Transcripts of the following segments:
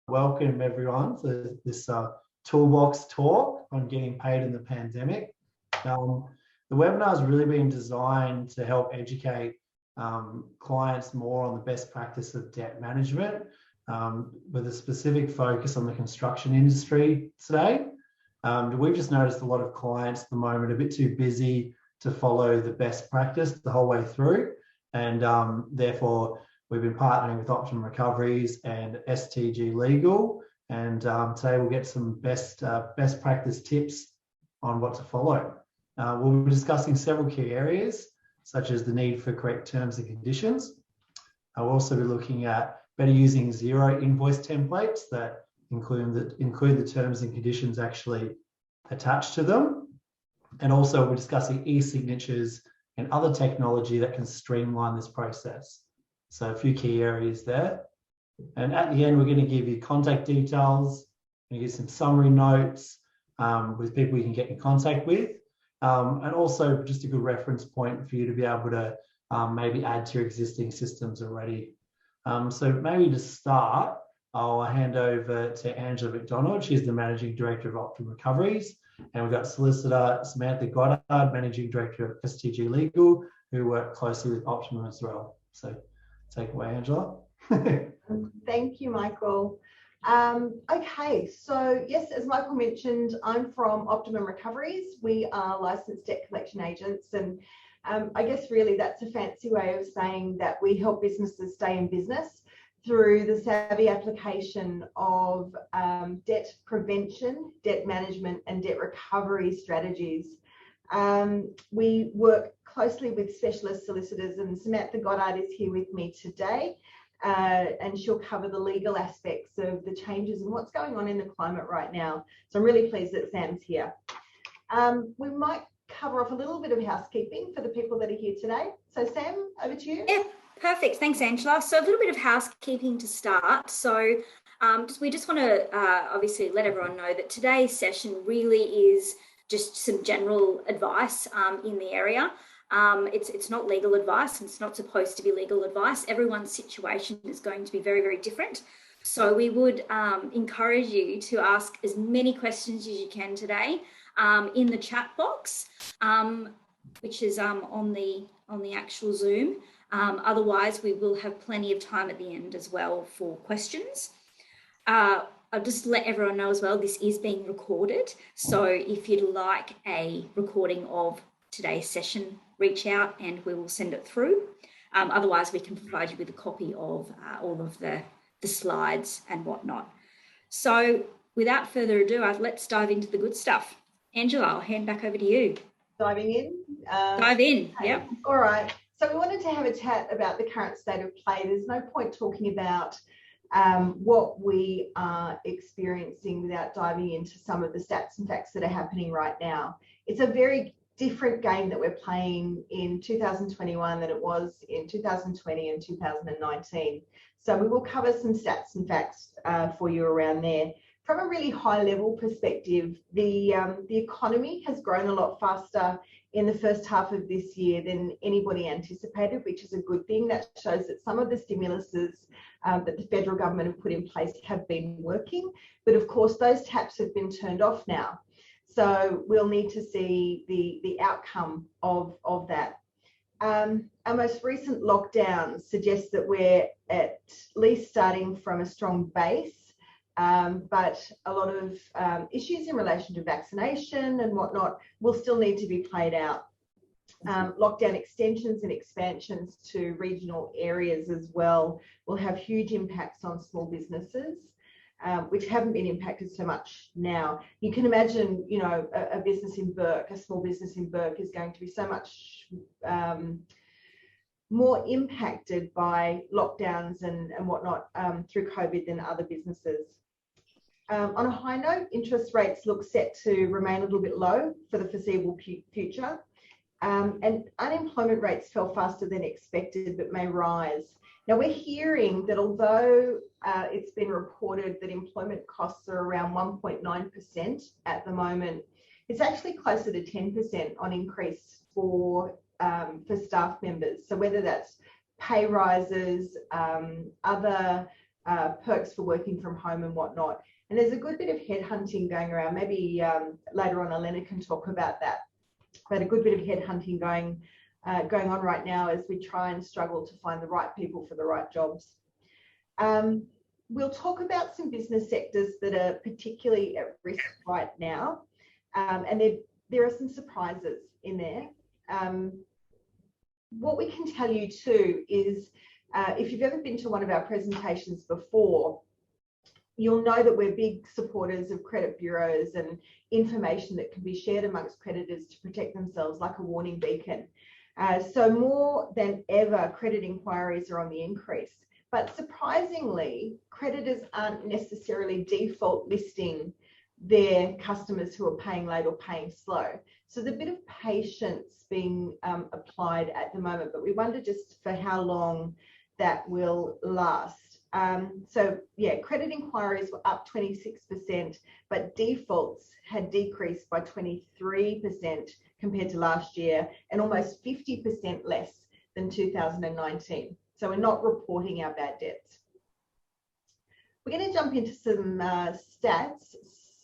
welcome everyone to this Toolbox Talk on getting paid in the pandemic. The webinar has really been designed to help educate clients more on the best practice of debt management, with a specific focus on the construction industry today. We've just noticed a lot of clients at the moment are a bit too busy to follow the best practice the whole way through, and therefore we've been partnering with Optimum Recoveries and STG Legal, and today we'll get some best practice tips on what to follow. We'll be discussing several key areas, such as the need for correct terms and conditions. I'll also be looking at better using Xero invoice templates that include the terms and conditions actually attached to them. And also we're discussing e-signatures and other technology that can streamline this process. So a few key areas there. And at the end, we're going to give you contact details, and give some summary notes with people you can get in contact with. And also just a good reference point for you to be able to maybe add to your existing systems already. So maybe to start, I'll hand over to Angela McDonald. She's the Managing Director of Optimum Recoveries. And we've got solicitor Samantha Goddard, Managing Director of STG Legal, who work closely with Optimum as well. So take away, Angela. Thank you, Michael. Okay, so yes, as Michael mentioned, I'm from Optimum Recoveries. We are licensed debt collection agents, and I guess really that's a fancy way of saying that we help businesses stay in business through the savvy application of debt prevention, debt management, and debt recovery strategies. We work closely with specialist solicitors, and Samantha Goddard is here with me today, and she'll cover the legal aspects of the changes and what's going on in the climate right now. So I'm really pleased that Sam's here. We might cover off a little bit of housekeeping for the people that are here today. So Sam, over to you. Yeah, perfect. Thanks, Angela. So a little bit of housekeeping to start. So we just want to obviously let everyone know that today's session really is just some general advice in the area. It's not legal advice, and it's not supposed to be legal advice. Everyone's situation is going to be very, very different. So we would encourage you to ask as many questions as you can today in the chat box, which is on the actual Zoom. Otherwise, we will have plenty of time at the end as well for questions. I'll just let everyone know as well, this is being recorded. So if you'd like a recording of today's session, reach out and we will send it through. Otherwise, we can provide you with a copy of all of the slides and whatnot. So without further ado, let's dive into the good stuff. Angela, I'll hand back over to you. Diving in? Dive in, okay. Yep. All right. So we wanted to have a chat about the current state of play. There's no point talking about what we are experiencing without diving into some of the stats and facts that are happening right now. It's a very different game that we're playing in 2021 than it was in 2020 and 2019. So we will cover some stats and facts for you around there. From a really high level perspective, the economy has grown a lot faster in the first half of this year than anybody anticipated, which is a good thing. That shows that some of the stimuluses that the federal government have put in place have been working, but of course those taps have been turned off now. So we'll need to see the outcome of that. Our most recent lockdown suggests that we're at least starting from a strong base, but a lot of issues in relation to vaccination and whatnot will still need to be played out. Lockdown extensions and expansions to regional areas as well will have huge impacts on small businesses, which haven't been impacted so much now. You can imagine, you know, a business in Burke, a small business in Burke is going to be so much more impacted by lockdowns and whatnot through COVID than other businesses. On a high note, interest rates look set to remain a little bit low for the foreseeable future. And unemployment rates fell faster than expected, but may rise. Now, we're hearing that although it's been reported that employment costs are around 1.9% at the moment, it's actually closer to 10% on increase for staff members. So whether that's pay rises, other perks for working from home and whatnot. And there's a good bit of headhunting going around. Maybe later on, Elena can talk about that. But a good bit of headhunting going on right now as we try and struggle to find the right people for the right jobs. We'll talk about some business sectors that are particularly at risk right now. And there are some surprises in there. What we can tell you too is if you've ever been to one of our presentations before, you'll know that we're big supporters of credit bureaus and information that can be shared amongst creditors to protect themselves, like a warning beacon. So more than ever, credit inquiries are on the increase. But surprisingly, creditors aren't necessarily default listing their customers who are paying late or paying slow. So there's a bit of patience being applied at the moment, but we wonder just for how long that will last. So yeah, credit inquiries were up 26%, but defaults had decreased by 23% compared to last year and almost 50% less than 2019. So we're not reporting our bad debts. We're going to jump into some stats.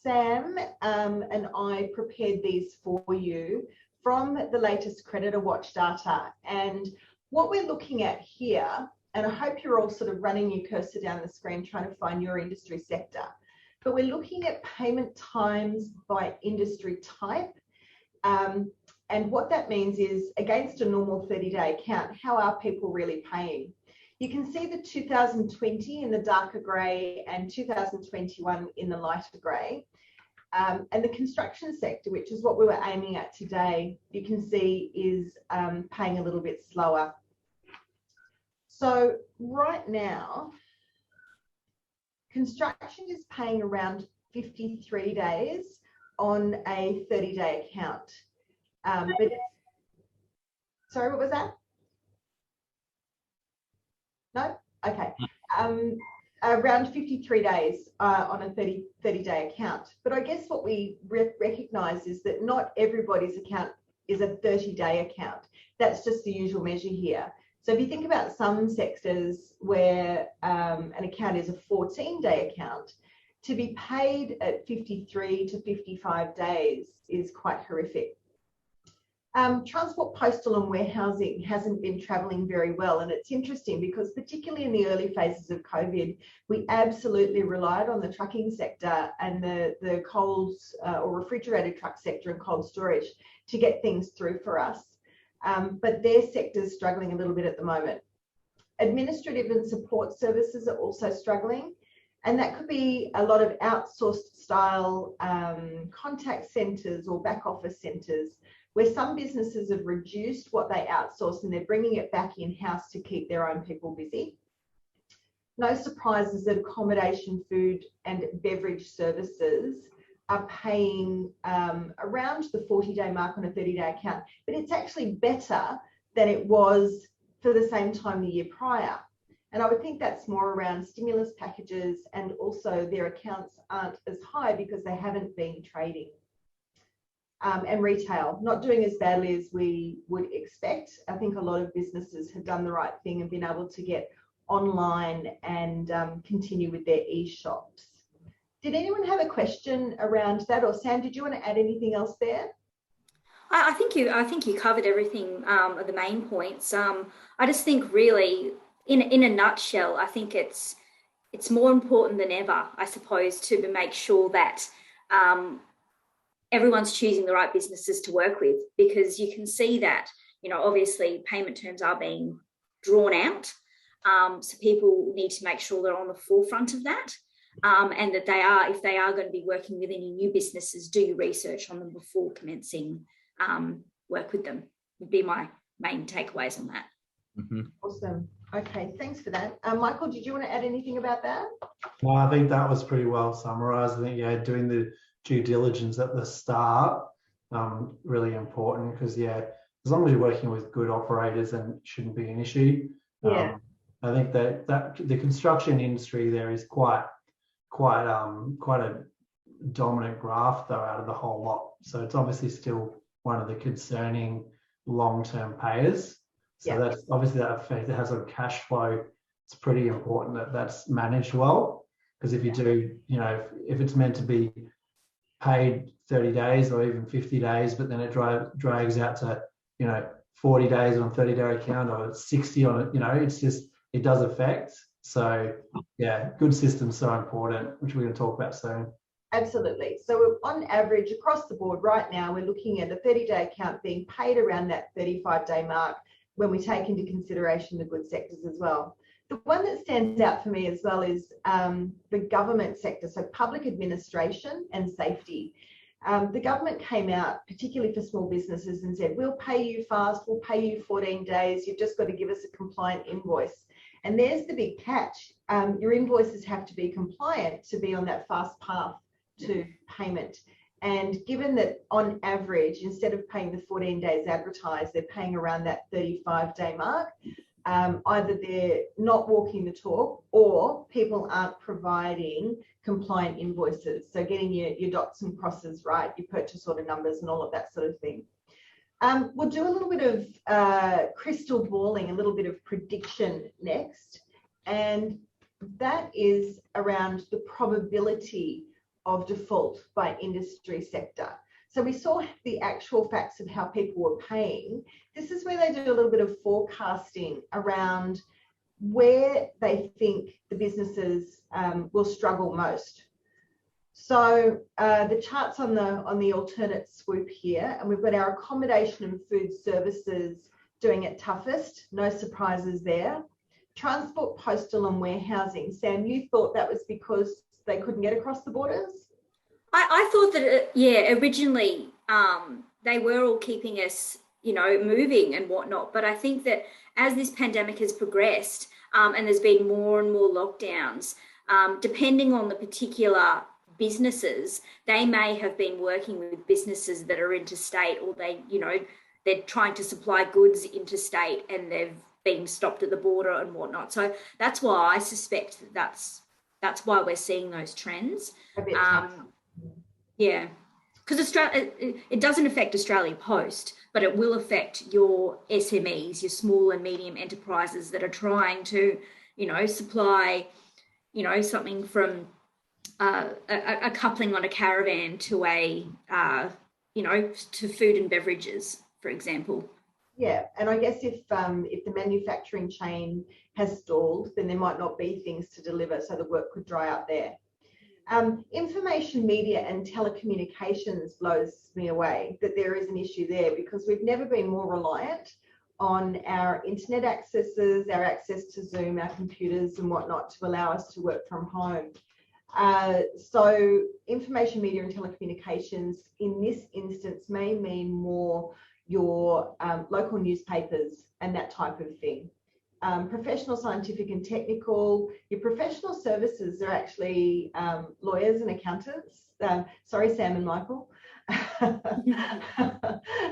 Sam and I prepared these for you from the latest Creditor Watch data. And what we're looking at here, and I hope you're all sort of running your cursor down the screen trying to find your industry sector, but we're looking at payment times by industry type. And what that means is against a normal 30-day account, how are people really paying? You can see the 2020 in the darker grey and 2021 in the lighter grey. And the construction sector, which is what we were aiming at today, you can see is paying a little bit slower. So right now, construction is paying around 53 days on a 30-day account. But sorry, what was that? No? Okay. Around 53 days on a 30-day account. But I guess what we recognise is that not everybody's account is a 30-day account. That's just the usual measure here. So if you think about some sectors where an account is a 14-day account, to be paid at 53 to 55 days is quite horrific. Transport, postal and warehousing hasn't been travelling very well. And it's interesting because particularly in the early phases of COVID, we absolutely relied on the trucking sector and the cold or refrigerated truck sector and cold storage to get things through for us. But their sector's struggling a little bit at the moment. Administrative and support services are also struggling. And that could be a lot of outsourced style contact centres or back office centres, where some businesses have reduced what they outsource and they're bringing it back in-house to keep their own people busy. No surprises that accommodation, food and beverage services are paying around the 40-day mark on a 30-day account, but it's actually better than it was for the same time the year prior. And I would think that's more around stimulus packages, and also their accounts aren't as high because they haven't been trading. And retail, not doing as badly as we would expect. I think a lot of businesses have done the right thing and been able to get online and continue with their e-shops. Did anyone have a question around that? Or Sam, did you want to add anything else there? I think you covered everything of the main points. I just think really, in a nutshell, I think it's more important than ever, I suppose, to make sure that everyone's choosing the right businesses to work with, because you can see that, obviously payment terms are being drawn out. So people need to make sure they're on the forefront of that, and that if they are going to be working with any new businesses, do your research on them before commencing work with them, would be my main takeaways on that. Mm-hmm. Awesome. Okay, thanks for that. Michael, did you want to add anything about that? Well, I think that was pretty well summarised. I think, doing the due diligence at the start, really important, because as long as you're working with good operators, then it shouldn't be an issue. Yeah. I think that the construction industry there is quite a dominant graph though out of the whole lot. So it's obviously still one of the concerning long-term payers. So that's obviously that effect that has on cash flow it's pretty important that that's managed well. Because if you do, if it's meant to be paid 30 days or even 50 days, but then it drags out to, 40 days on a 30-day account or 60 on it, it's just, it does affect. So yeah, good system's so important, which we're going to talk about soon. Absolutely. So on average, across the board right now, we're looking at a 30-day account being paid around that 35-day mark when we take into consideration the good sectors as well. The one that stands out for me as well is the government sector, so public administration and safety. The government came out, particularly for small businesses, and said, we'll pay you fast, we'll pay you 14 days, you've just got to give us a compliant invoice. And there's the big catch. Your invoices have to be compliant to be on that fast path to payment. And given that on average, instead of paying the 14 days advertised, they're paying around that 35-day mark, either they're not walking the talk or people aren't providing compliant invoices. So getting your dots and crosses right, your purchase order numbers and all of that sort of thing. We'll do a little bit of crystal balling, a little bit of prediction next. And that is around the probability of default by industry sector. So we saw the actual facts of how people were paying. This is where they do a little bit of forecasting around where they think the businesses will struggle most. So the chart's on the alternate swoop here, and we've got our accommodation and food services doing it toughest. No surprises there. Transport, postal and warehousing. Sam, you thought that was because they couldn't get across the borders? I thought that, originally they were all keeping us, moving and whatnot. But I think that as this pandemic has progressed and there's been more and more lockdowns, depending on the particular businesses, they may have been working with businesses that are interstate, or they're trying to supply goods interstate and they've been stopped at the border and whatnot. So that's why I suspect that's why we're seeing those trends. Yeah, because Australia, it doesn't affect Australia Post, but it will affect your SMEs, your small and medium enterprises that are trying to, supply, something from a coupling on a caravan to to food and beverages, for example. Yeah, and I guess if the manufacturing chain has stalled, then there might not be things to deliver, so the work could dry up there. Information media and telecommunications blows me away that there is an issue there, because we've never been more reliant on our internet accesses, our access to Zoom, our computers and whatnot to allow us to work from home. So information media and telecommunications in this instance may mean more your local newspapers and that type of thing. Professional, scientific and technical. Your professional services are actually lawyers and accountants. Sorry, Sam and Michael.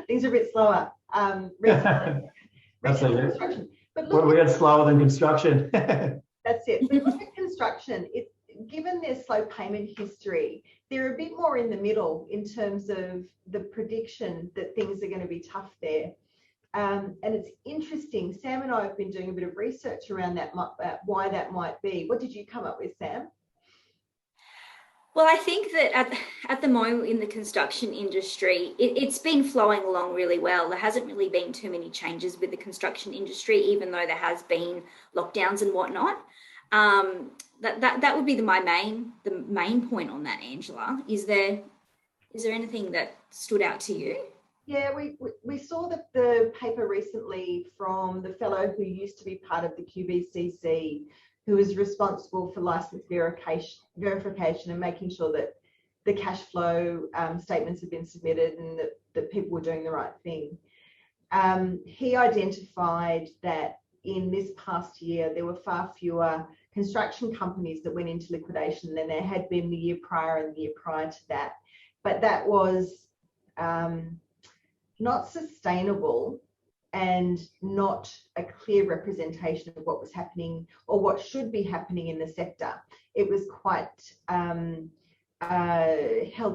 Things are a bit slower. That's construction. But look, we got slower than construction. That's it. But look at construction. Given their slow payment history, they're a bit more in the middle in terms of the prediction that things are going to be tough there. And it's interesting. Sam and I have been doing a bit of research around that, why that might be. What did you come up with, Sam? Well, I think that at the moment in the construction industry, it's been flowing along really well. There hasn't really been too many changes with the construction industry, even though there has been lockdowns and whatnot. That would be the main point on that, Angela. Is there anything that stood out to you? Yeah, we saw the paper recently from the fellow who used to be part of the QBCC, who is responsible for license verification and making sure that the cash flow statements have been submitted and that people were doing the right thing. He identified that in this past year, there were far fewer construction companies that went into liquidation than there had been the year prior and the year prior to that. But that was not sustainable and not a clear representation of what was happening or what should be happening in the sector. It was quite held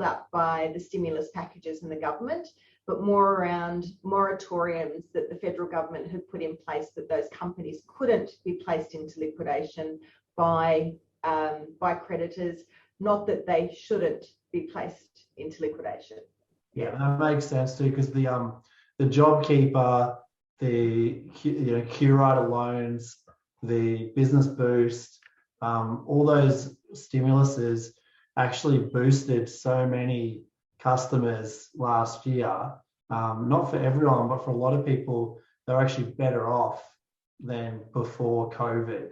up by the stimulus packages and the government. but more around moratoriums that the federal government had put in place, that those companies couldn't be placed into liquidation by creditors, not that they shouldn't be placed into liquidation. Yeah, that makes sense too, because the JobKeeper, the Curate loans, the business boost, all those stimuluses actually boosted so many customers last year. Not for everyone, but for a lot of people, they're actually better off than before COVID.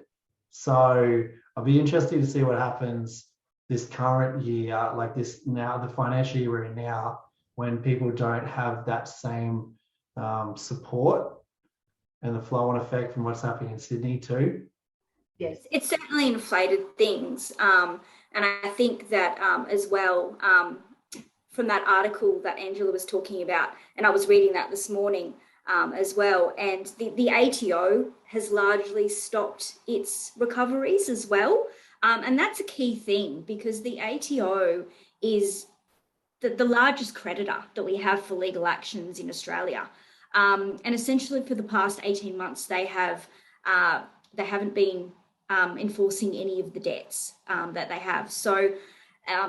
So I'll be interested to see what happens this current year, like this now, the financial year we're in now, when people don't have that same support and the flow-on effect from what's happening in Sydney too. Yes, it's certainly inflated things. And I think that as well, from that article that Angela was talking about, and I was reading that this morning as well, and the ATO has largely stopped its recoveries as well. And that's a key thing, because the ATO is the largest creditor that we have for legal actions in Australia. And essentially for the past 18 months, they haven't been enforcing any of the debts that they have. So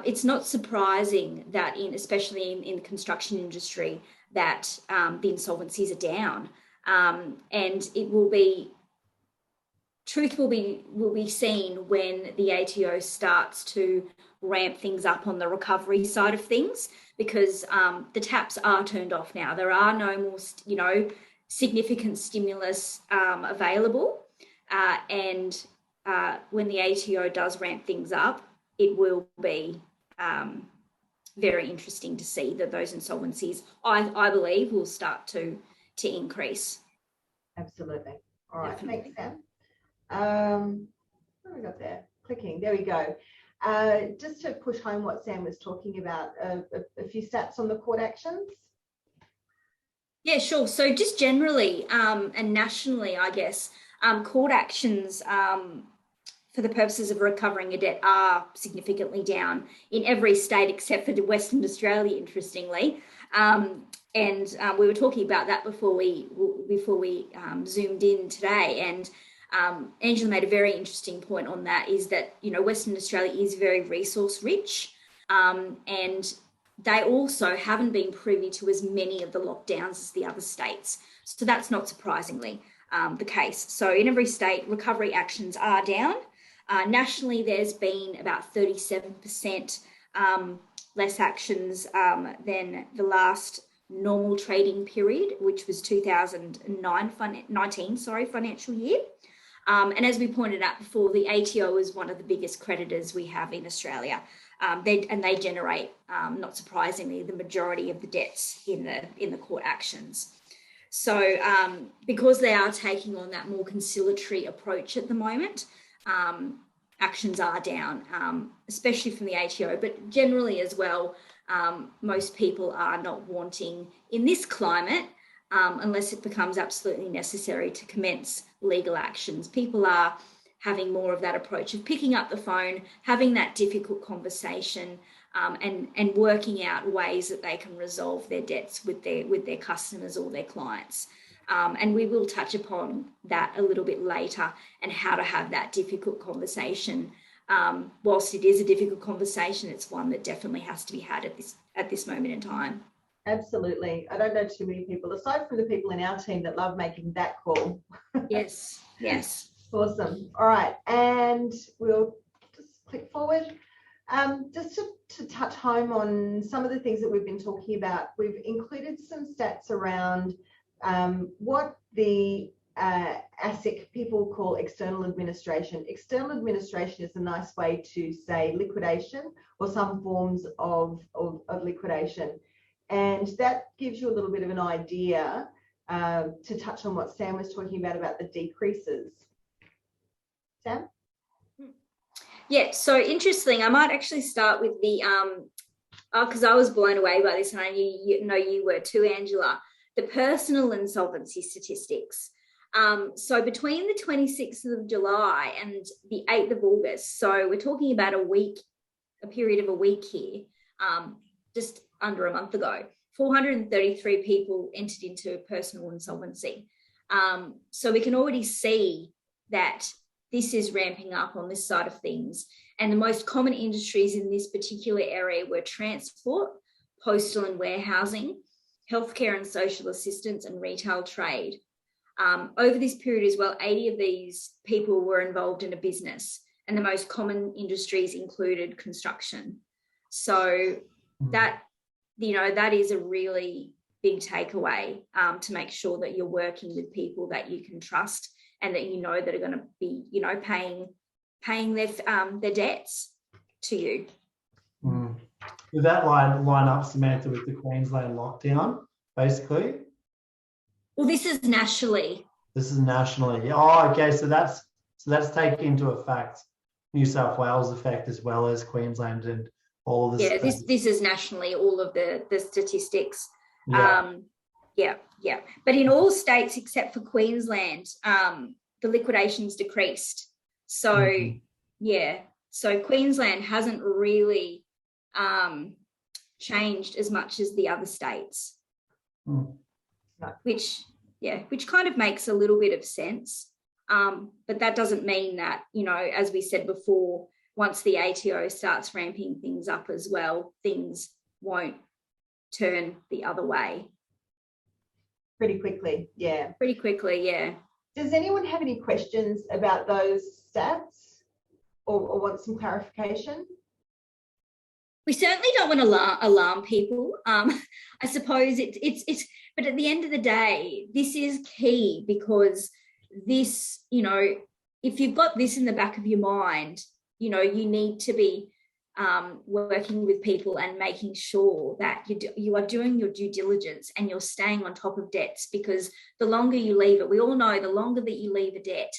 it's not surprising that especially in the construction industry, that the insolvencies are down. And it will be, truth will be seen when the ATO starts to ramp things up on the recovery side of things, because the taps are turned off now. There are no more, significant stimulus available. And when the ATO does ramp things up, it will be very interesting to see that those insolvencies, I believe, will start to increase. Absolutely. All right. Definitely. Thanks, Sam. What have we got there? Clicking. There we go. Just to push home what Sam was talking about, a few stats on the court actions. Yeah, sure. So just generally and nationally, I guess, court actions for the purposes of recovering a debt are significantly down in every state except for Western Australia, interestingly. And we were talking about that before we zoomed in today. And Angela made a very interesting point on that, is that, Western Australia is very resource rich, and they also haven't been privy to as many of the lockdowns as the other states. So that's not surprisingly the case. So in every state, recovery actions are down. Nationally, there's been about 37% less actions than the last normal trading period, which was 2019 financial year. And as we pointed out before, the ATO is one of the biggest creditors we have in Australia. They generate, not surprisingly, the majority of the debts in the court actions. So because they are taking on that more conciliatory approach at the moment, actions are down, especially from the ATO, but generally as well, most people are not wanting, in this climate, unless it becomes absolutely necessary, to commence legal actions. People are having more of that approach of picking up the phone, having that difficult conversation, and working out ways that they can resolve their debts with their customers or their clients. And we will touch upon that a little bit later, and how to have that difficult conversation. Whilst it is a difficult conversation, it's one that definitely has to be had at this moment in time. Absolutely. I don't know too many people, aside from the people in our team, that love making that call. Yes. Awesome. All right. And we'll just click forward. Just to touch home on some of the things that we've been talking about, we've included some stats around what the ASIC people call external administration. External administration is a nice way to say liquidation, or some forms of liquidation. And that gives you a little bit of an idea, to touch on what Sam was talking about the decreases. Sam? Yeah, so interesting. I might actually start with the, because I was blown away by this, and I know you were too, Angela, the personal insolvency statistics. So between the 26th of July and the 8th of August, so we're talking about a period of a week here, just under a month ago, 433 people entered into personal insolvency. So we can already see that this is ramping up on this side of things. And the most common industries in this particular area were transport, postal and warehousing, healthcare and social assistance, and retail trade. Over this period as well, 80 of these people were involved in a business, and the most common industries included construction. So that, that is a really big takeaway, to make sure that you're working with people that you can trust and that that are going to be, paying their debts to you. Does that line up, Samantha, with the Queensland lockdown, basically? Well, this is nationally. This is nationally. Oh, okay. So that's taking into effect New South Wales effect as well as Queensland and all of this. Yeah, this is nationally, all of the statistics. Yeah. Yeah. But in all states except for Queensland, the liquidations decreased. So so Queensland hasn't really changed as much as the other states. Which kind of makes a little bit of sense. But that doesn't mean that, as we said before, once the ATO starts ramping things up as well, things won't turn the other way. Pretty quickly, yeah. Does anyone have any questions about those stats or want some clarification? We certainly don't want to alarm people. I suppose it's but at the end of the day, this is key, because this, if you've got this in the back of your mind, you need to be working with people and making sure that you are doing your due diligence and you're staying on top of debts, because the longer you leave it, we all know the longer that you leave a debt,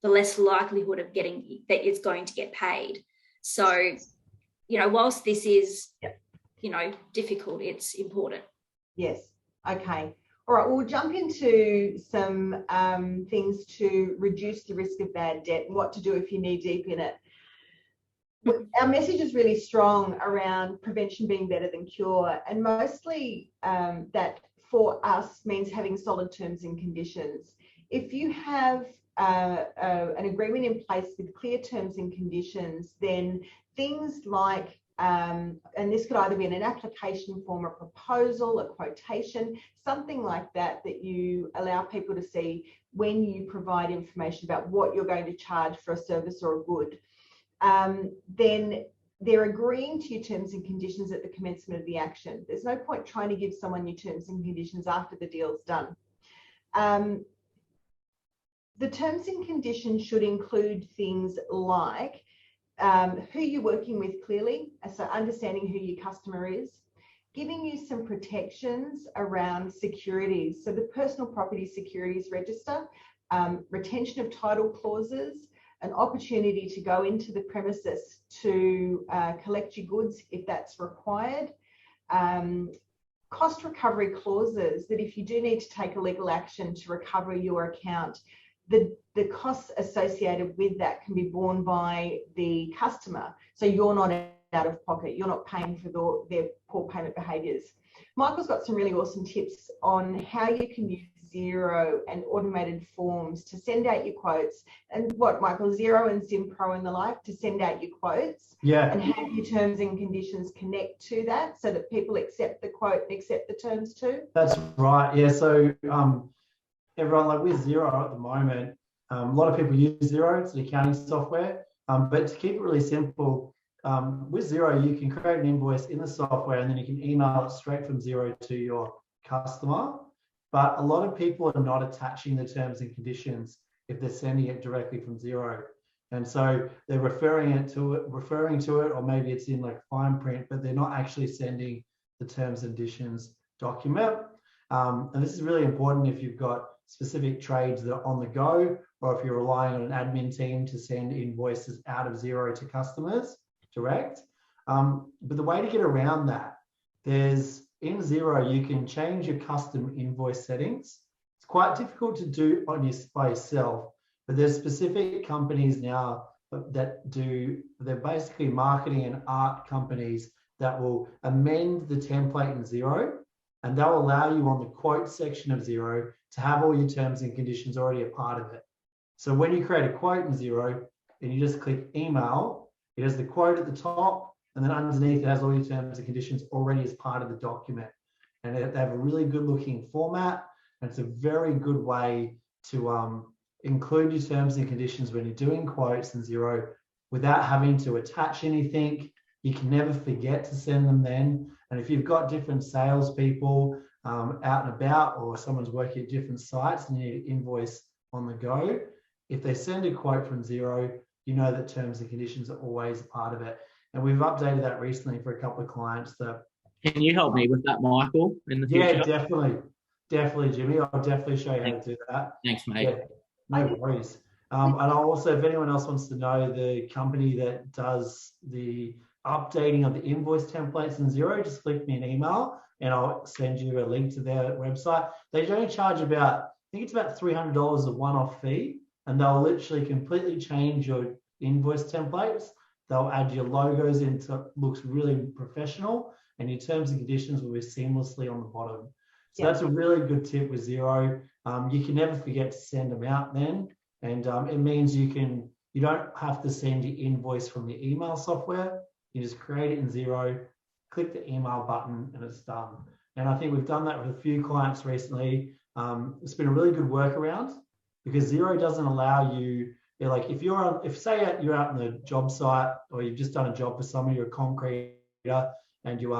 the less likelihood of getting that it's going to get paid. So, whilst this is, difficult, it's important. Yes. Okay. All right. We'll jump into some things to reduce the risk of bad debt and what to do if you're knee deep in it. Our message is really strong around prevention being better than cure, and mostly that for us means having solid terms and conditions. If you have an agreement in place with clear terms and conditions, then things like, and this could either be in an application form, a proposal, a quotation, something like that, that you allow people to see when you provide information about what you're going to charge for a service or a good. Then they're agreeing to your terms and conditions at the commencement of the action. There's no point trying to give someone your terms and conditions after the deal's done. The terms and conditions should include things like who you're working with clearly, so understanding who your customer is, giving you some protections around securities, so the personal property securities register, retention of title clauses, an opportunity to go into the premises to collect your goods if that's required, cost recovery clauses, that if you do need to take a legal action to recover your account, the costs associated with that can be borne by the customer. So you're not out of pocket, you're not paying for their poor payment behaviours. Michael's got some really awesome tips on how you can use Xero and automated forms to send out your quotes, and what, Michael, Xero and Zimpro and the like, to send out your quotes, and have your terms and conditions connect to that so that people accept the quote and accept the terms too? That's right. Yeah. So everyone, like with Xero at the moment, a lot of people use Xero. It's an accounting software, but to keep it really simple, with Xero, you can create an invoice in the software and then you can email it straight from Xero to your customer. But a lot of people are not attaching the terms and conditions if they're sending it directly from Xero. And so they're referring to it, or maybe it's in like fine print, but they're not actually sending the terms and conditions document. And this is really important if you've got specific trades that are on the go, or if you're relying on an admin team to send invoices out of Xero to customers direct. But the way to get around that, in Xero, you can change your custom invoice settings. It's quite difficult to do by yourself, but there's specific companies now they're basically marketing and art companies that will amend the template in Xero and they'll allow you on the quote section of Xero to have all your terms and conditions already a part of it. So when you create a quote in Xero and you just click email, it has the quote at the top, and then underneath it has all your terms and conditions already as part of the document. And they have a really good looking format, and it's a very good way to include your terms and conditions when you're doing quotes in Xero without having to attach anything. You can never forget to send them then. And if you've got different salespeople out and about, or someone's working at different sites and you need to invoice on the go, if they send a quote from Xero, you know that terms and conditions are always a part of it. And we've updated that recently for a couple of clients. That can you help me with that, Michael, in the future? Yeah, definitely, Jimmy. I'll definitely show you how to do that. Thanks, mate. Yeah, no worries. And I'll also, if anyone else wants to know the company that does the updating of the invoice templates in Xero, just click me an email and I'll send you a link to their website. They only charge about, I think it's about $300 a one-off fee, and they'll literally completely change your invoice templates. They'll add your logos into it, looks really professional, and your terms and conditions will be seamlessly on the bottom. So that's a really good tip with Xero. You can never forget to send them out then, and it means you don't have to send your invoice from your email software. You just create it in Xero, click the email button, and it's done. And I think we've done that with a few clients recently. It's been a really good workaround because Xero doesn't allow you, like if say you're out on the job site or you've just done a job for someone, you're a concreter, and you've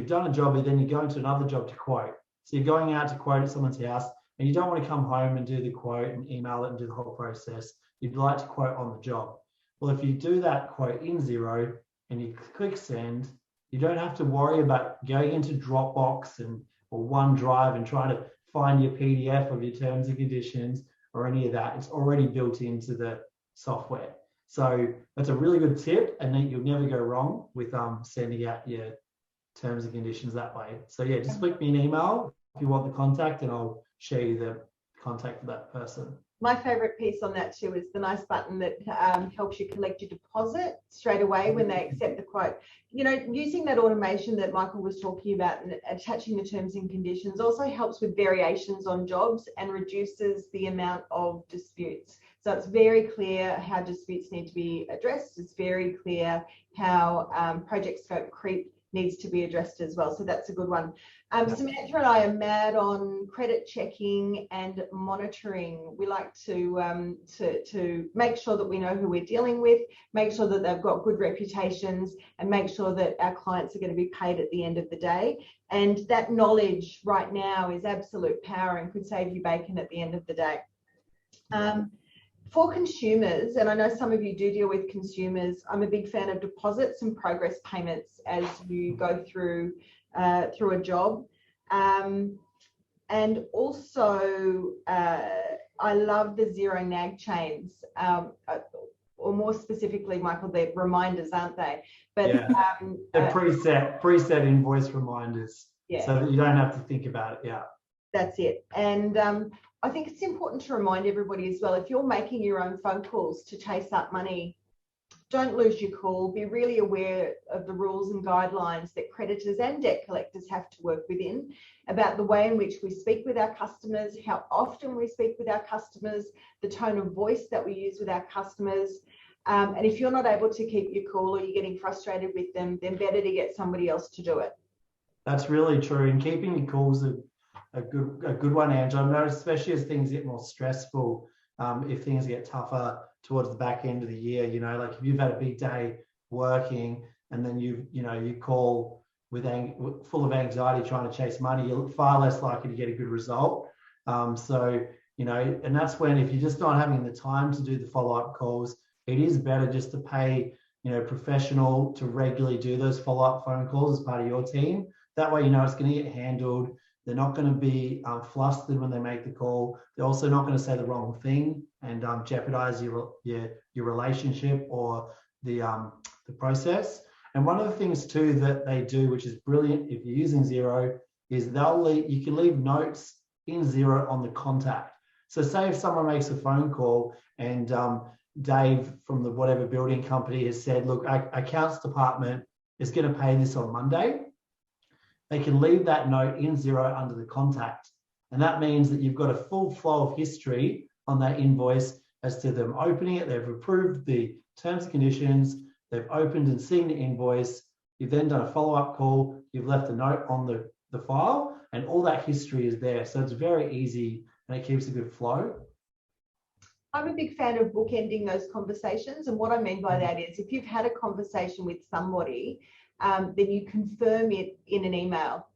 done a job, but then you're going to another job to quote. So you're going out to quote at someone's house, and you don't want to come home and do the quote and email it and do the whole process. You'd like to quote on the job. Well, if you do that quote in Xero and you click send, you don't have to worry about going into Dropbox or OneDrive and trying to find your PDF of your terms and conditions or any of that. It's already built into the software. So that's a really good tip, and then you'll never go wrong with sending out your terms and conditions that way. So yeah, just click me an email if you want the contact, and I'll share you the contact of that person. My favourite piece on that too is the nice button that helps you collect your deposit straight away when they accept the quote. You know, using that automation that Michael was talking about and attaching the terms and conditions also helps with variations on jobs and reduces the amount of disputes. So it's very clear how disputes need to be addressed. It's very clear how project scope creep needs to be addressed as well. So that's a good one. Samantha and I are mad on credit checking and monitoring. We like to make sure that we know who we're dealing with, make sure that they've got good reputations, and make sure that our clients are going to be paid at the end of the day. And that knowledge right now is absolute power and could save you bacon at the end of the day. For consumers, and I know some of you do deal with consumers, I'm a big fan of deposits and progress payments as you go through a job. And also, I love the Xero nag chains, or more specifically, Michael, they're reminders, aren't they? But yeah. They're preset invoice reminders, so that you don't have to think about it. Yeah, that's it. And I think it's important to remind everybody as well, if you're making your own phone calls to chase up money, don't lose your cool. Be really aware of the rules and guidelines that creditors and debt collectors have to work within about the way in which we speak with our customers, how often we speak with our customers, the tone of voice that we use with our customers. And if you're not able to keep your cool or you're getting frustrated with them, then better to get somebody else to do it. That's really true. And keeping your cool is a good one, Angela. I've noticed, especially as things get more stressful, if things get tougher towards the back end of the year, you know, like if you've had a big day working and then you call full of anxiety trying to chase money, you're far less likely to get a good result. So, you know, and that's when, if you're just not having the time to do the follow-up calls, it is better just to pay, you know, professional to regularly do those follow-up phone calls as part of your team. That way, you know, it's going to get handled. They're not going to be flustered when they make the call. They're also not going to say the wrong thing and jeopardize your relationship or the process. And one of the things too that they do, which is brilliant if you're using Xero, is you can leave notes in Xero on the contact. So say if someone makes a phone call and Dave from the whatever building company has said, look, our accounts department is going to pay this on Monday. they can leave that note in Xero under the contact. And that means that you've got a full flow of history on that invoice as to them opening it, they've approved the terms and conditions, they've opened and seen the invoice, you've then done a follow-up call, you've left a note on the file, and all that history is there. So it's very easy and it keeps a good flow. I'm a big fan of bookending those conversations. And what I mean by that is if you've had a conversation with somebody, then you confirm it in an email.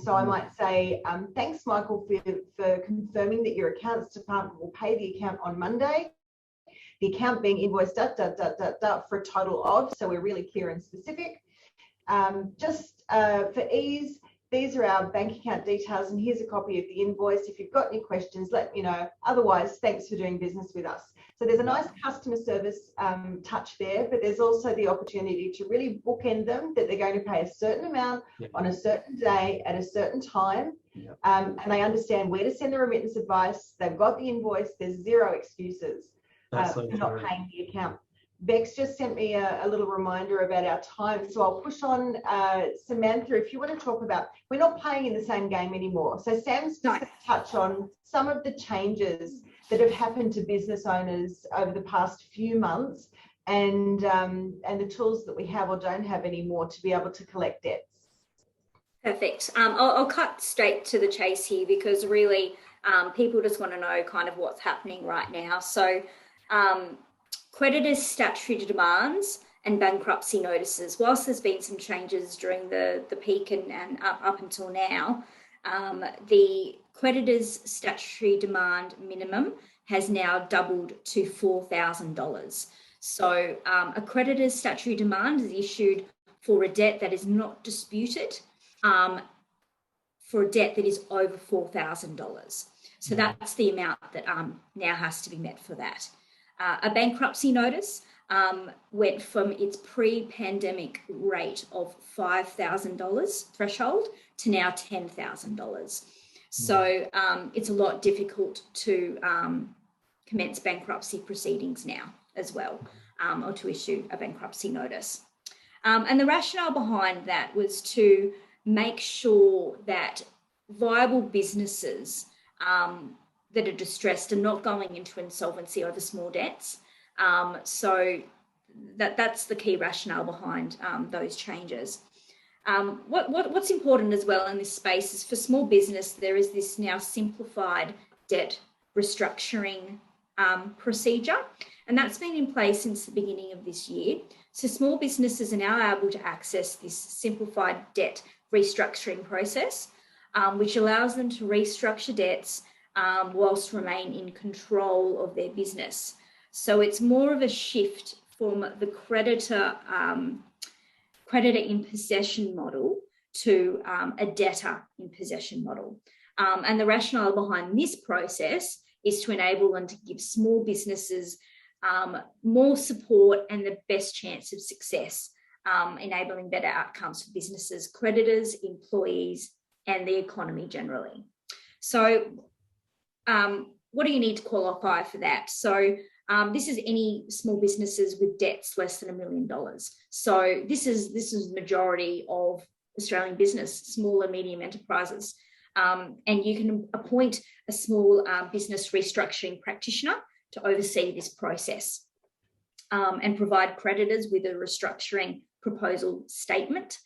So I might say, thanks, Michael, for confirming that your accounts department will pay the account on Monday. The account being invoiced for a total of, so we're really clear and specific. For ease, these are our bank account details, and here's a copy of the invoice. If you've got any questions, let me know. Otherwise, thanks for doing business with us. So there's a nice customer service touch there, but there's also the opportunity to really bookend them that they're going to pay a certain amount on a certain day at a certain time. And they understand where to send the remittance advice. They've got the invoice. There's zero excuses for not paying the account. Bex just sent me a little reminder about our time. So I'll push on Samantha, if you want to talk about, we're not playing in the same game anymore. So Sam's just going to touch on some of the changes that have happened to business owners over the past few months and the tools that we have or don't have anymore to be able to collect debts. Perfect. I'll cut straight to the chase here because really people just want to know kind of what's happening right now. So creditors' statutory demands and bankruptcy notices, whilst there's been some changes during the peak and up until now, the creditors' statutory demand minimum has now doubled to $4,000. So a creditor's statutory demand is issued for a debt that is not disputed for a debt that is over $4,000. So that's the amount that now has to be met for that. A bankruptcy notice went from its pre-pandemic rate of $5,000 threshold to now $10,000. So it's a lot difficult to commence bankruptcy proceedings now as well, or to issue a bankruptcy notice. And the rationale behind that was to make sure that viable businesses that are distressed are not going into insolvency over small debts. So that's the key rationale behind those changes. What's important as well in this space is for small business, there is this now simplified debt restructuring procedure, and that's been in place since the beginning of this year. So small businesses are now able to access this simplified debt restructuring process, which allows them to restructure debts whilst remain in control of their business. So it's more of a shift from the creditor in possession model to a debtor in possession model. And the rationale behind this process is to enable them to give small businesses more support and the best chance of success, enabling better outcomes for businesses, creditors, employees, and the economy generally. So what do you need to qualify for that? So this is any small businesses with debts less than $1 million. So this is majority of Australian business, small and medium enterprises. And you can appoint a small business restructuring practitioner to oversee this process and provide creditors with a restructuring proposal statement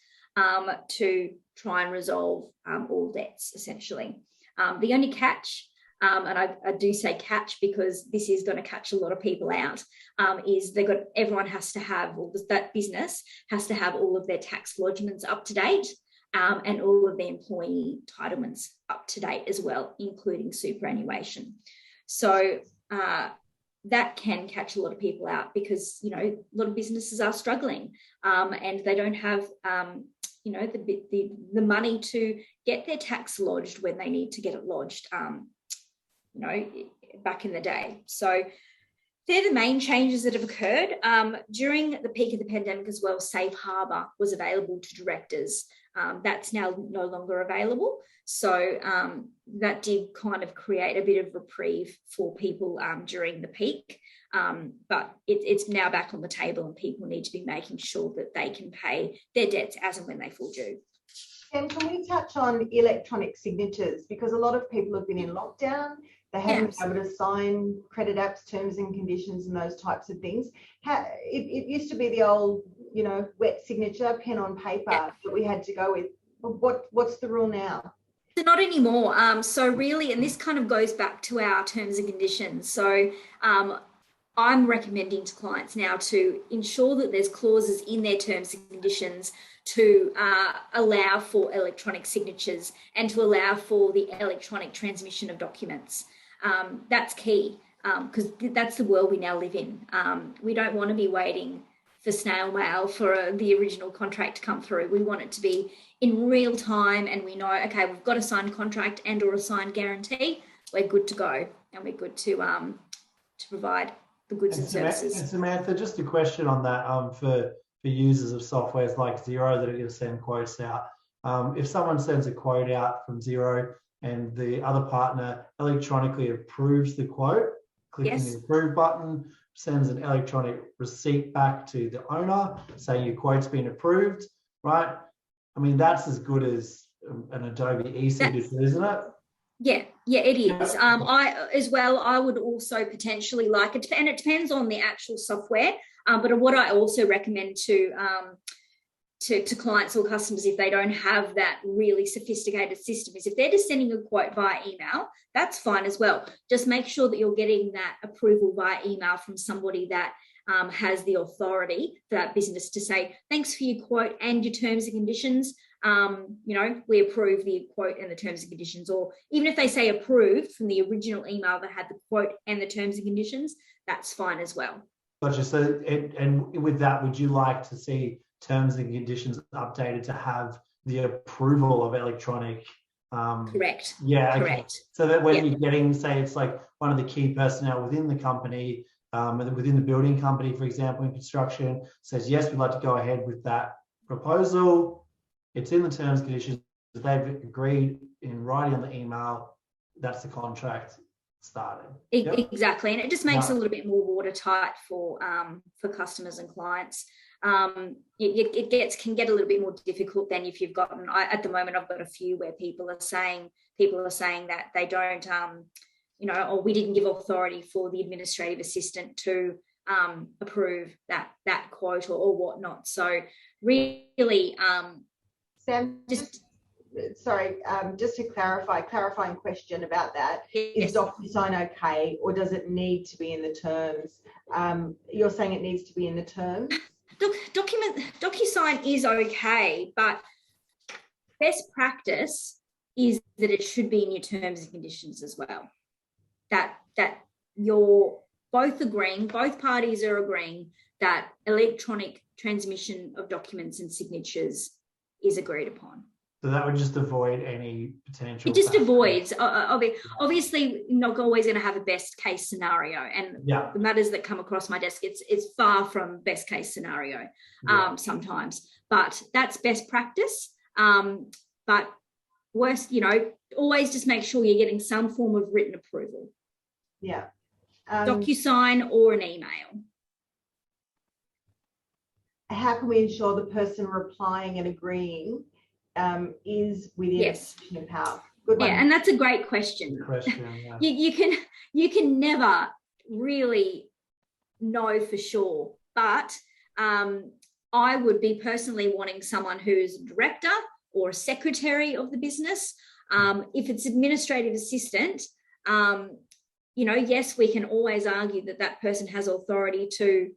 to try and resolve all debts, essentially. The only catch, and I do say catch because this is going to catch a lot of people out, is everyone has to have, or that business has to have all of their tax lodgements up to date and all of their employee entitlements up to date as well, including superannuation. So that can catch a lot of people out because, a lot of businesses are struggling and they don't have, the money to get their tax lodged when they need to get it lodged, back in the day. So they're the main changes that have occurred. During the peak of the pandemic as well, Safe Harbour was available to directors. That's now no longer available. So that did kind of create a bit of reprieve for people during the peak. But it's now back on the table and people need to be making sure that they can pay their debts as and when they fall due. Sam, can we touch on electronic signatures? Because a lot of people have been in lockdown. They haven't been able to sign credit apps, terms and conditions, and those types of things. It used to be the old, wet signature, pen on paper that we had to go with. What's the rule now? So not anymore. So really, and this kind of goes back to our terms and conditions. So I'm recommending to clients now to ensure that there's clauses in their terms and conditions to allow for electronic signatures and to allow for the electronic transmission of documents. That's key because that's the world we now live in. We don't want to be waiting for snail mail for the original contract to come through. We want it to be in real time, and we know, okay, we've got a signed contract and or a signed guarantee. We're good to go, and we're good to provide the goods and services. And Samantha, just a question on that for users of softwares like Xero that are going to send quotes out. If someone sends a quote out from Xero and the other partner electronically approves the quote, clicking the approve button, sends an electronic receipt back to the owner saying your quote's been approved, right? I mean, that's as good as an Adobe e-signature, isn't it? Yeah, it is. I would also potentially like it, and it depends on the actual software. But what I also recommend to clients or customers, if they don't have that really sophisticated system, is if they're just sending a quote via email, that's fine as well. Just make sure that you're getting that approval via email from somebody that has the authority for that business to say, thanks for your quote and your terms and conditions. We approve the quote and the terms and conditions, or even if they say approved from the original email that had the quote and the terms and conditions, that's fine as well. Gotcha. So, and with that, would you like to see terms and conditions updated to have the approval of electronic? Correct. Yeah. Okay. Correct. So that when you're getting, say, it's like one of the key personnel within the company, within the building company, for example, in construction, says, yes, we'd like to go ahead with that proposal. It's in the terms and conditions. They've agreed in writing on the email. That's the contract started. Exactly, and it just makes it a little bit more watertight for customers and clients. It can get a little bit more difficult than if you've gotten. At the moment, I've got a few where people are saying that they don't, or we didn't give authority for the administrative assistant to approve that quote or whatnot. So really, Sam, just to clarifying question about that. Is DocuSign okay, or does it need to be in the terms? You're saying it needs to be in the terms? DocuSign is okay, but best practice is that it should be in your terms and conditions as well. That you're both parties are agreeing that electronic transmission of documents and signatures is agreed upon. So that would just avoid any potential. It just avoids. Obviously, not always going to have a best case scenario, and the matters that come across my desk, it's far from best case scenario sometimes. But that's best practice. But worst, always just make sure you're getting some form of written approval. Yeah. DocuSign or an email. How can we ensure the person replying and agreeing is within the power? Good one. Yeah, and that's a great question. Good question, yeah. You can never really know for sure, but I would be personally wanting someone who's a director or a secretary of the business. If it's administrative assistant, yes, we can always argue that person has authority to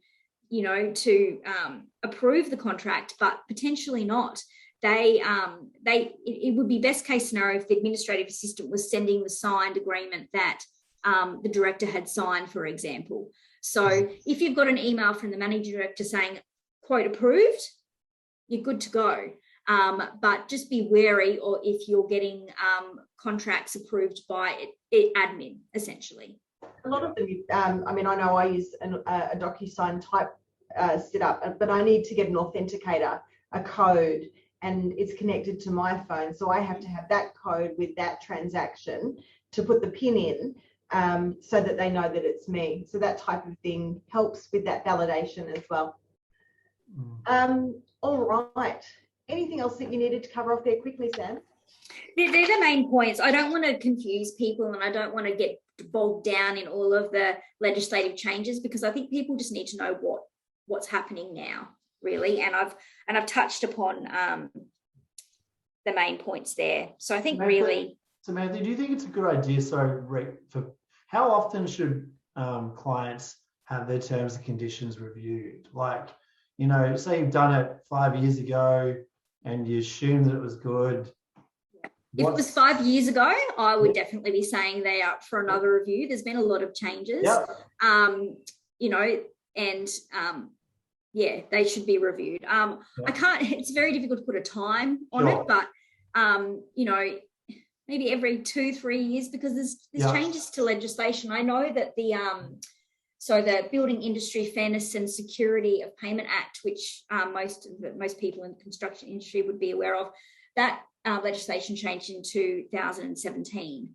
approve the contract, but potentially not. It would be best case scenario if the administrative assistant was sending the signed agreement that the director had signed, for example. So if you've got an email from the managing director saying quote approved, you're good to go. But just be wary, or if you're getting contracts approved by admin, essentially. A lot of them, I know I use a DocuSign type setup, but I need to get an authenticator, a code, and it's connected to my phone. So I have to have that code with that transaction to put the PIN in so that they know that it's me. So that type of thing helps with that validation as well. All right. Anything else that you needed to cover off there quickly, Sam? They're the main points. I don't want to confuse people, and I don't want to get bogged down in all of the legislative changes, because I think people just need to know what's happening now, really. And I've touched upon the main points there. So I think really. Samantha, do you think it's a good idea? So, for how often should clients have their terms and conditions reviewed? Like, you know, say you've done it 5 years ago and you assume that it was good. If it was 5 years ago, I would definitely be saying they are up for another review. There's been a lot of changes, you know, and they should be reviewed. I can't, it's very difficult to put a time on it, but, you know, maybe every 2-3 years, because there's changes to legislation. I know that the Building Industry Fairness and Security of Payment Act, which most people in the construction industry would be aware of, that legislation changed in 2017.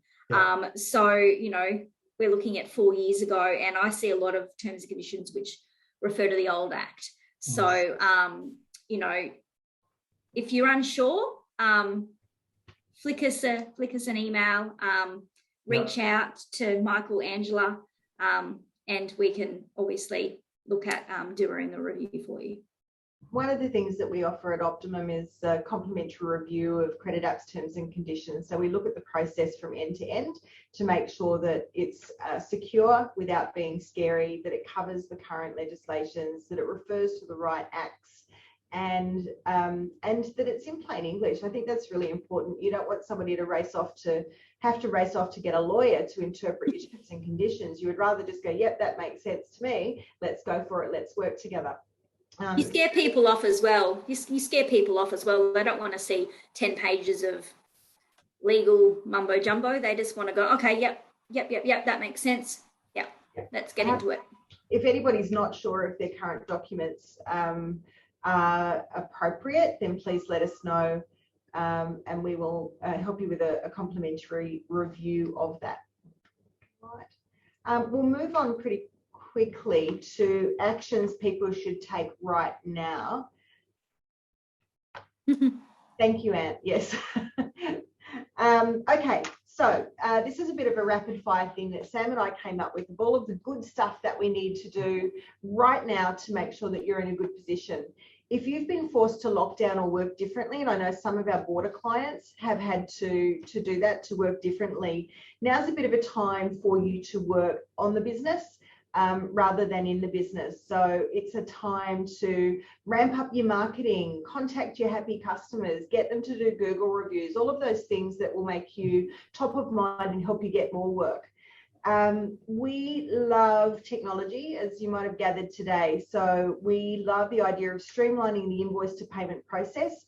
So, you know, we're looking at 4 years ago, and I see a lot of terms and conditions which refer to the old act. So, you know, if you're unsure, flick us an email, reach out to Michael, Angela, and we can obviously look at doing a review for you. One of the things that we offer at Optimum is a complimentary review of Credit App's terms and conditions. So we look at the process from end to end to make sure that it's secure without being scary, that it covers the current legislations, that it refers to the right acts, and that it's in plain English. I think that's really important. You don't want somebody to have to race off to get a lawyer to interpret your terms and conditions. You would rather just go, yep, that makes sense to me. Let's go for it. Let's work together. You scare people off as well. You scare people off as well. They don't want to see 10 pages of legal mumbo jumbo. They just want to go, okay, yep, that makes sense. Yep, let's get into it. If anybody's not sure if their current documents are appropriate, then please let us know, and we will help you with a complimentary review of that. Right. We'll move on pretty quickly to actions people should take right now. Thank you, Ant. Yes. Okay, so this is a bit of a rapid fire thing that Sam and I came up with, of all of the good stuff that we need to do right now to make sure that you're in a good position. If you've been forced to lock down or work differently, and I know some of our border clients have had to do that, to work differently, now's a bit of a time for you to work on the business rather than in the business. So it's a time to ramp up your marketing, contact your happy customers, get them to do Google reviews, all of those things that will make you top of mind and help you get more work. We love technology, as you might have gathered today. So we love the idea of streamlining the invoice to payment process.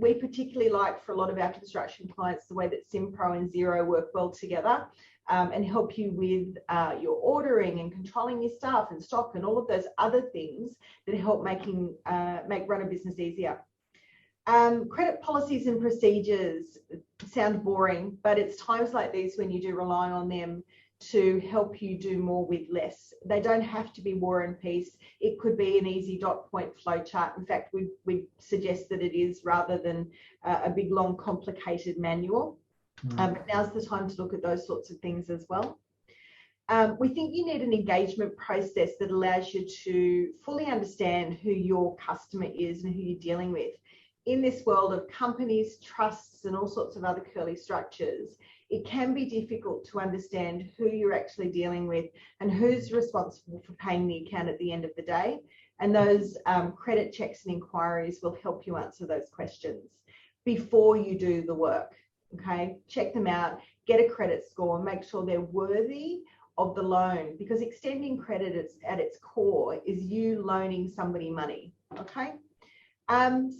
We particularly like, for a lot of our construction clients, the way that SimPro and Xero work well together and help you with your ordering and controlling your staff and stock and all of those other things that help make run a business easier. Credit policies and procedures sound boring, but it's times like these when you do rely on them to help you do more with less. They don't have to be war and peace. It could be an easy dot point flow chart. In fact, we suggest that it is, rather than a big, long, complicated manual. But now's the time to look at those sorts of things as well. We think you need an engagement process that allows you to fully understand who your customer is and who you're dealing with. In this world of companies, trusts, and all sorts of other curly structures, it can be difficult to understand who you're actually dealing with and who's responsible for paying the account at the end of the day. And those credit checks and inquiries will help you answer those questions before you do the work. Okay, check them out, get a credit score, and make sure they're worthy of the loan, because extending credit at its core is you loaning somebody money. Okay.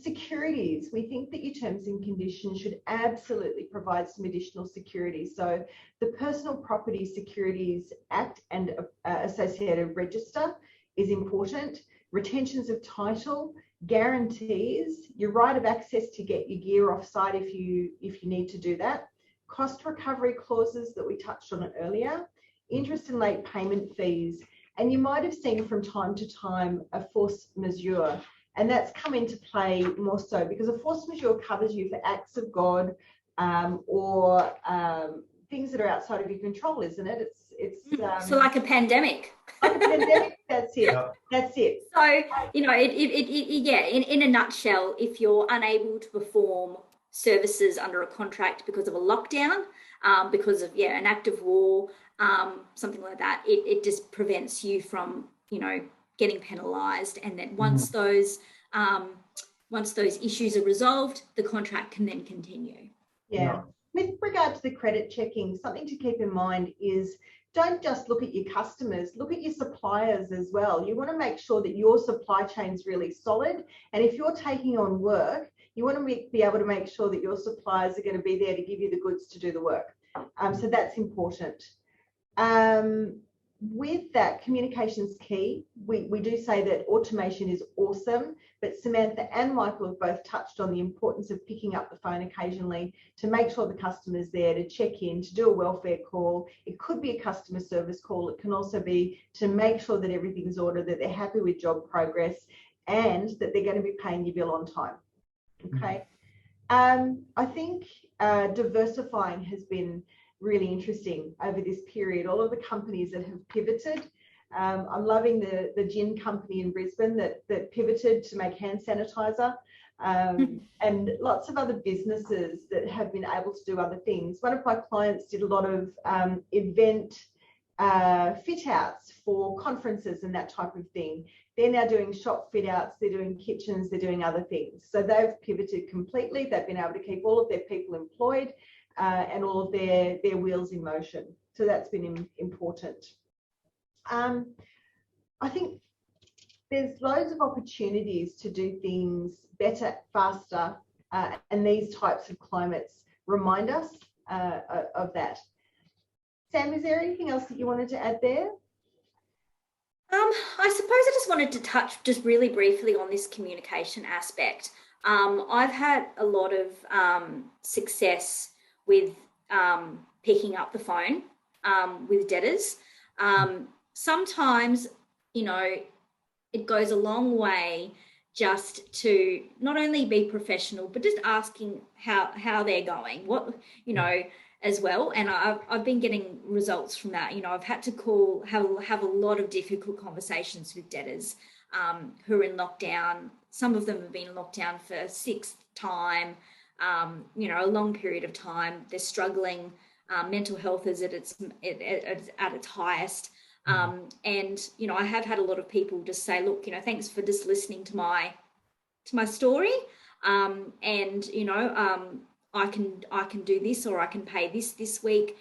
Securities, we think that your terms and conditions should absolutely provide some additional security. So the Personal Property Securities Act and associated register is important. Retentions of title, guarantees, your right of access to get your gear off-site if you need to do that, cost recovery clauses that we touched on earlier, interest and late payment fees, and you might have seen from time to time a force majeure. And that's come into play more so because a force majeure covers you for acts of God or things that are outside of your control, isn't it? So like a pandemic. Like a pandemic, that's it. Yeah. That's it. So, in a nutshell, if you're unable to perform services under a contract because of a lockdown, because of an act of war, something like that, it just prevents you from getting penalised. And then once those issues are resolved, the contract can then continue. Yeah. With regard to the credit checking, something to keep in mind is don't just look at your customers, look at your suppliers as well. You want to make sure that your supply chain is really solid. And if you're taking on work, you want to be able to make sure that your suppliers are going to be there to give you the goods to do the work. So that's important. With that, communication's key. We do say that automation is awesome, but Samantha and Michael have both touched on the importance of picking up the phone occasionally to make sure the customer's there, to check in, to do a welfare call. It could be a customer service call. It can also be to make sure that everything's ordered, that they're happy with job progress, and that they're going to be paying your bill on time. Okay. I think diversifying has been really interesting over this period. All of the companies that have pivoted. I'm loving the gin company in Brisbane that pivoted to make hand sanitizer, and lots of other businesses that have been able to do other things. One of my clients did a lot of event fit outs for conferences and that type of thing. They're now doing shop fit outs, they're doing kitchens, they're doing other things. So they've pivoted completely. They've been able to keep all of their people employed and all of their wheels in motion. So that's been important. I think there's loads of opportunities to do things better, faster, and these types of climates remind us of that. Sam, is there anything else that you wanted to add there? I suppose I just wanted to touch just really briefly on this communication aspect. I've had a lot of success with picking up the phone with debtors. Sometimes, it goes a long way just to not only be professional, but just asking how they're going, as well. And I've been getting results from that. I've had to have a lot of difficult conversations with debtors who are in lockdown. Some of them have been in lockdown for a sixth time, a long period of time. They're struggling. Mental health is at its highest. And, I have had a lot of people just say, look, thanks for just listening to my story. I can do this, or I can pay this week.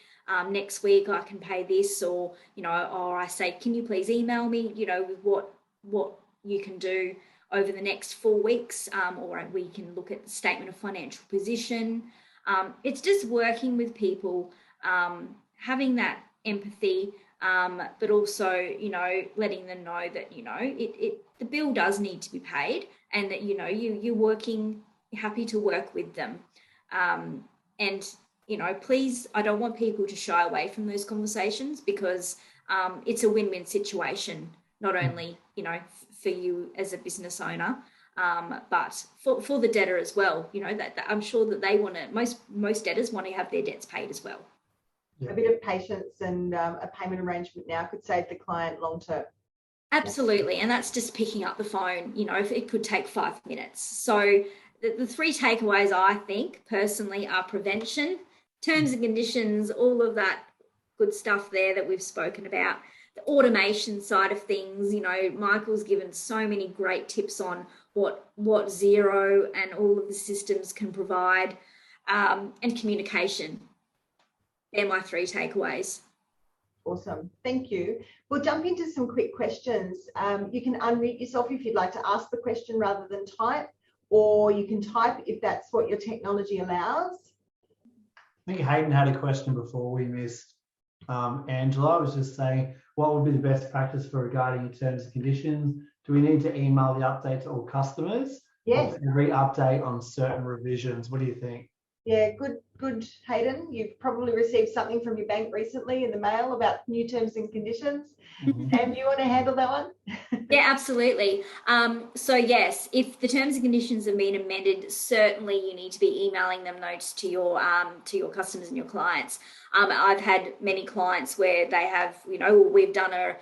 Next week I can pay this, or I say, can you please email me, with what you can do over the next 4 weeks, or we can look at the statement of financial position. It's just working with people, having that empathy, but also letting them know that the bill does need to be paid, and that you're happy to work with them. And please, I don't want people to shy away from those conversations, because it's a win-win situation, not only for you as a business owner, but for the debtor as well. That I'm sure that they want to, most debtors want to have their debts paid as well. A bit of patience and a payment arrangement now could save the client long term. Absolutely, and that's just picking up the phone. If it could take 5 minutes. So the 3 takeaways, I think personally, are prevention, terms and conditions, all of that good stuff there that we've spoken about. The automation side of things, Michael's given so many great tips on what Xero and all of the systems can provide, and communication. They're my 3 takeaways. Awesome. Thank you. We'll jump into some quick questions. You can unmute yourself if you'd like to ask the question rather than type, or you can type if that's what your technology allows. I think Hayden had a question before we missed. Angela was just saying, what would be the best practice for regarding your terms and conditions? Do we need to email the update to all customers? Yes. Or every update on certain revisions? What do you think? Yeah, good, Hayden. You've probably received something from your bank recently in the mail about new terms and conditions. And do you want to handle that one? Yeah, absolutely. So yes, if the terms and conditions have been amended, certainly you need to be emailing them notes to your customers and your clients. I've had many clients where they have, we've done a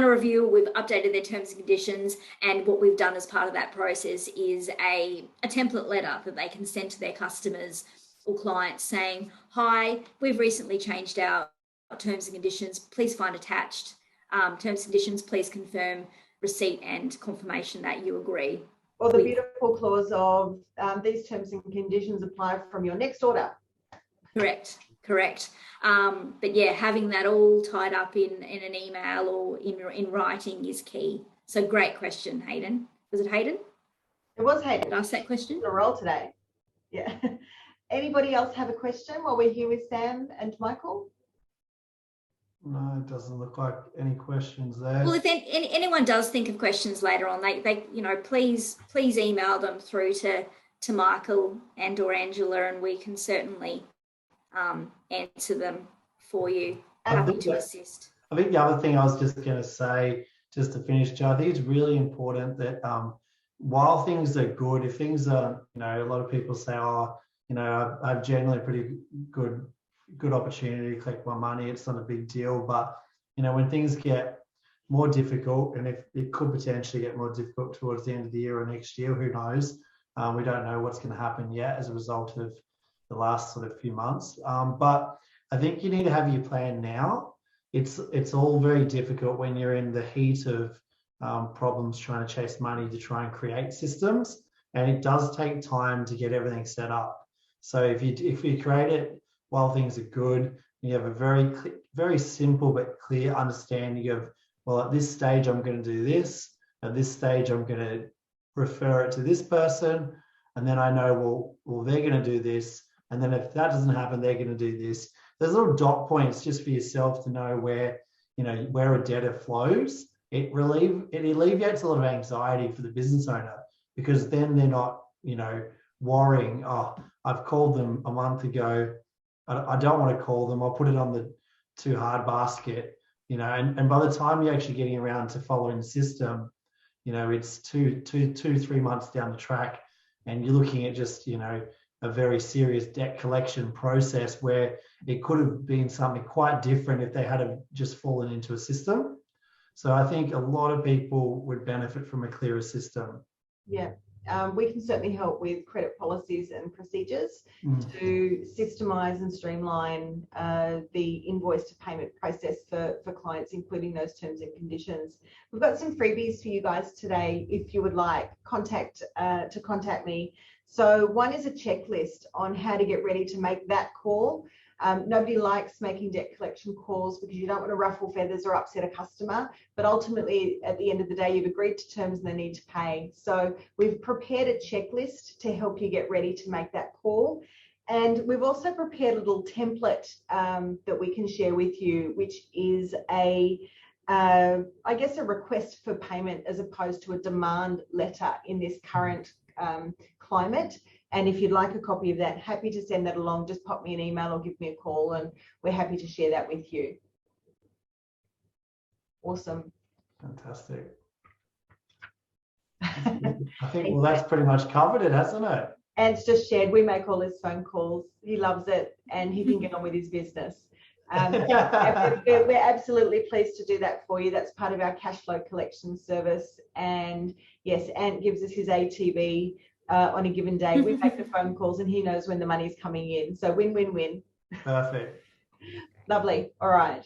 review, we've updated their terms and conditions, and what we've done as part of that process is a template letter that they can send to their customers or clients saying, "Hi, we've recently changed our terms and conditions. Please find attached terms and conditions. Please confirm receipt and confirmation that you agree." Or the beautiful clause of these terms and conditions apply from your next order. Correct. But yeah, having that all tied up in an email or in writing is key. So great question, Hayden. Was it Hayden? It was Hayden. Did I ask that question? On a roll today. Yeah. Anybody else have a question while we're here with Sam and Michael? No, it doesn't look like any questions there. Well, if anyone does think of questions later on, they please email them through to Michael and or Angela, and we can certainly answer them for you. Happy to assist. I think the other thing I was just going to say, just to finish, Joe, I think it's really important that while things are good, if things are, a lot of people say, I've generally pretty good opportunity to collect my money, it's not a big deal. But when things get more difficult, and if it could potentially get more difficult towards the end of the year or next year, who knows? We don't know what's going to happen yet as a result of the last sort of few months. But I think you need to have your plan now. It's all very difficult when you're in the heat of problems trying to chase money to try and create systems, and it does take time to get everything set up. So if you create it while things are good, you have a very simple but clear understanding of, well, at this stage I'm going to do this, at this stage I'm going to refer it to this person, and then I know, well they're going to do this, and then if that doesn't happen, they're going to do this. There's little dot points just for yourself to know where a debtor flows. It alleviates a lot of anxiety for the business owner, because then they're not, worrying, oh, I've called them a month ago, I don't want to call them, I'll put it on the too hard basket, and by the time you're actually getting around to following the system, it's 3 months down the track, and you're looking at just, a very serious debt collection process where it could have been something quite different if they had just fallen into a system. So I think a lot of people would benefit from a clearer system. Yeah. We can certainly help with credit policies and procedures to systemize and streamline the invoice to payment process for clients, including those terms and conditions. We've got some freebies for you guys today if you would like contact me. So one is a checklist on how to get ready to make that call. Nobody likes making debt collection calls because you don't want to ruffle feathers or upset a customer, but ultimately at the end of the day, you've agreed to terms and they need to pay. So we've prepared a checklist to help you get ready to make that call. And we've also prepared a little template that we can share with you, which is a request for payment as opposed to a demand letter in this current climate. And if you'd like a copy of that, happy to send that along. Just pop me an email or give me a call, and we're happy to share that with you. Awesome. Fantastic. I think, well, that's pretty much covered it, hasn't it? Ant's just shared, we make all his phone calls. He loves it, and he can get on with his business. We're absolutely pleased to do that for you. That's part of our cash flow collection service. And yes, Ant gives us his ATV on a given day. We make the phone calls and he knows when the money's coming in. So win-win-win. Perfect. Lovely. All right.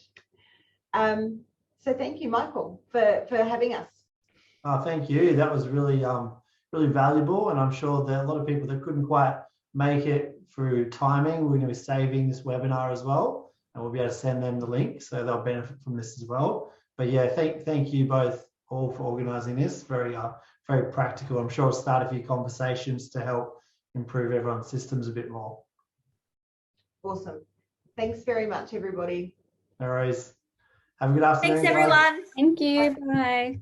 So thank you, Michael, for having us. Thank you. That was really valuable, and I'm sure that a lot of people that couldn't quite make it through timing, we're going to be saving this webinar as well, and we'll be able to send them the link so they'll benefit from this as well. But yeah, thank you both all for organising this. Very practical. I'm sure it'll start a few conversations to help improve everyone's systems a bit more. Awesome. Thanks very much, everybody. No worries. Have a good afternoon. Thanks, everyone. Thank you. Bye.